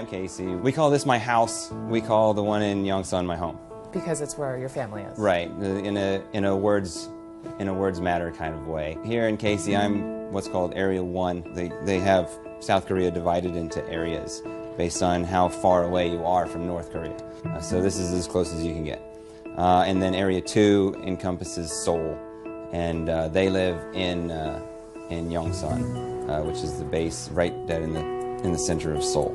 Casey. We call this my house. We call the one in Yongsan my home. Because it's where your family is. Right, in a words matter kind of way. Here in Casey, I'm what's called Area 1. They have South Korea divided into areas based on how far away you are from North Korea. So this is as close as you can get. And then Area 2 encompasses Seoul, and they live in Yongsan, which is the base right dead in the center of Seoul.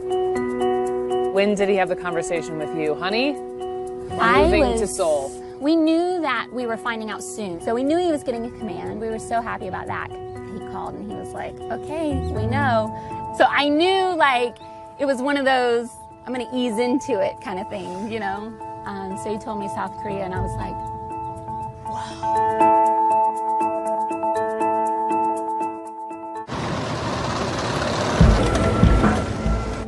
When did he have the conversation with you, honey? We're moving to Seoul. We knew that we were finding out soon, so we knew he was getting a command. We were so happy about that. He called and he was like, okay, we know. So I knew, like, it was one of those, I'm gonna ease into it kind of thing, you know? So he told me South Korea, and I was like, wow.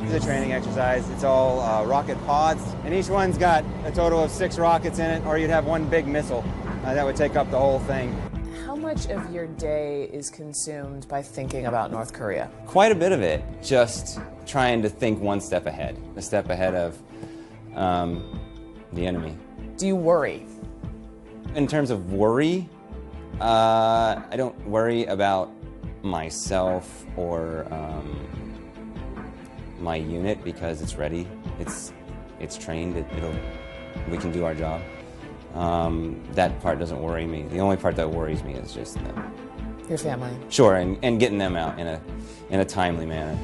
A training exercise. It's all rocket pods, and each one's got a total of 6 rockets in it, or you'd have one big missile that would take up the whole thing. How much of your day is consumed by thinking about North Korea? Quite a bit of it, just trying to think one step ahead, a step ahead of the enemy. Do you worry? In terms of worry, I don't worry about myself or my unit, because it's ready, it's trained, we can do our job. That part doesn't worry me. The only part that worries me is just them. Your family. Sure, and getting them out in a timely manner.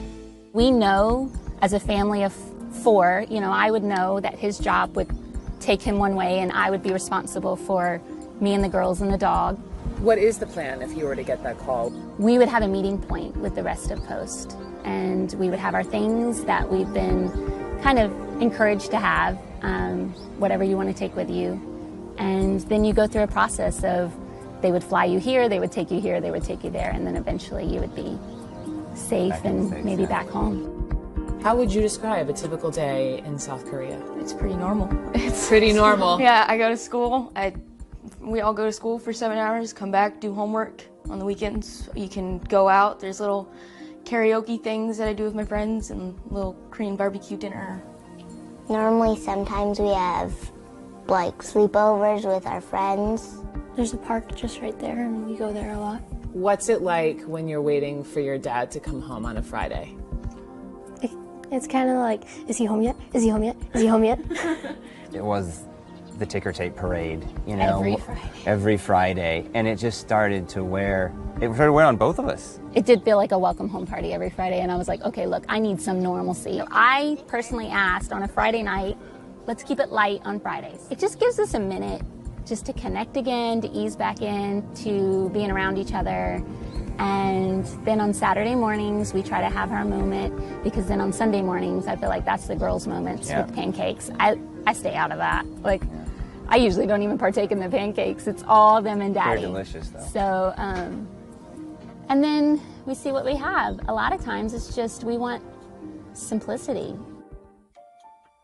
We know, as a family of 4, you know, I would know that his job would take him one way, and I would be responsible for me and the girls and the dog. What is the plan if you were to get that call? We would have a meeting point with the rest of Post, and we would have our things that we've been kind of encouraged to have, whatever you want to take with you. And then you go through a process of, they would fly you here, they would take you here, they would take you there, and then eventually you would be safe and maybe back home. How would you describe a typical day in South Korea? It's pretty normal. It's pretty normal. Yeah, I go to school. We all go to school for 7 hours, come back, do homework. On the weekends, you can go out. There's little karaoke things that I do with my friends and little Korean barbecue dinner. Normally, sometimes we have like sleepovers with our friends. There's a park just right there, and we go there a lot. What's it like when you're waiting for your dad to come home on a Friday? It's kind of like, is he home yet? Is he home yet? Is he home yet? It was the ticker tape parade, you know, Every Friday. every Friday, and it just started to wear on both of us. It did feel like a welcome home party every Friday, and I was like, okay, look, I need some normalcy. I personally asked on a Friday night, let's keep it light on Fridays. It just gives us a minute just to connect again, to ease back in, to being around each other. And then on Saturday mornings, we try to have our moment, because then on Sunday mornings, I feel like that's the girls' moments with pancakes. I stay out of that. Like, I usually don't even partake in the pancakes. It's all them and Daddy. They're delicious, though. So, and then we see what we have. A lot of times it's just, we want simplicity.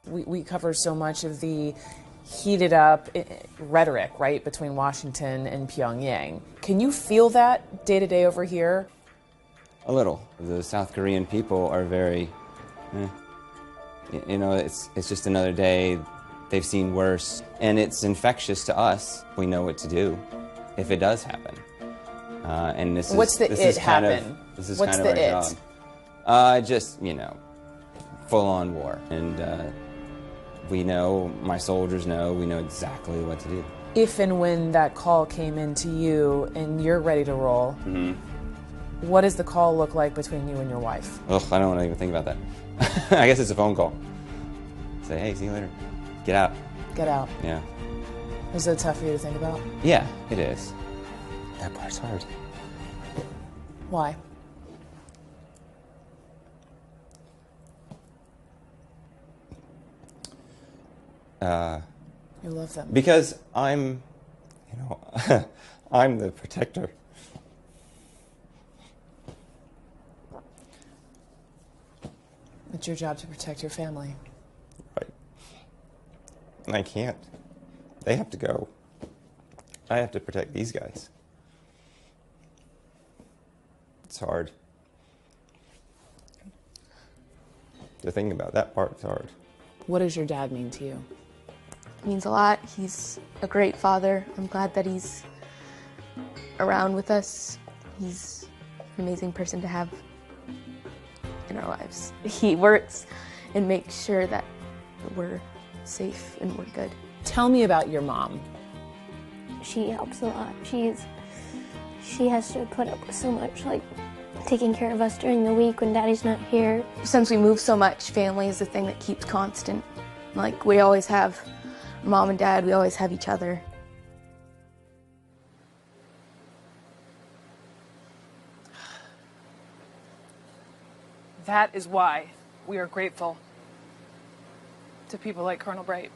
We cover so much of the heated up rhetoric, right, between Washington and Pyongyang. Can you feel that day to day over here? A little. The South Korean people are very, you know, it's just another day. They've seen worse, and it's infectious to us. We know what to do if it does happen. And this What's is the this it is kind happen? This is What's kind of the our it? job. Just, you know, full-on war, and we know, my soldiers know, we know exactly what to do. If and when that call came in to you and you're ready to roll, what does the call look like between you and your wife? Ugh, I don't want to even think about that. I guess it's a phone call. Say, hey, see you later. Get out. Get out. Yeah. Is it tough for you to think about? Yeah, it is. That part's hard. Why? You love them. Because I'm, you know, I'm the protector. It's your job to protect your family. Right. And I can't. They have to go. I have to protect these guys. It's hard. to think about. That part's hard. What does your dad mean to you? It means a lot. He's a great father. I'm glad that he's around with us. He's an amazing person to have in our lives. He works and makes sure that we're safe and we're good. Tell me about your mom. She helps a lot. She has to put up with so much, like taking care of us during the week when Daddy's not here. Since we move so much, family is the thing that keeps constant. Like, we always have Mom and Dad, we always have each other. That is why we are grateful to people like Colonel Bright.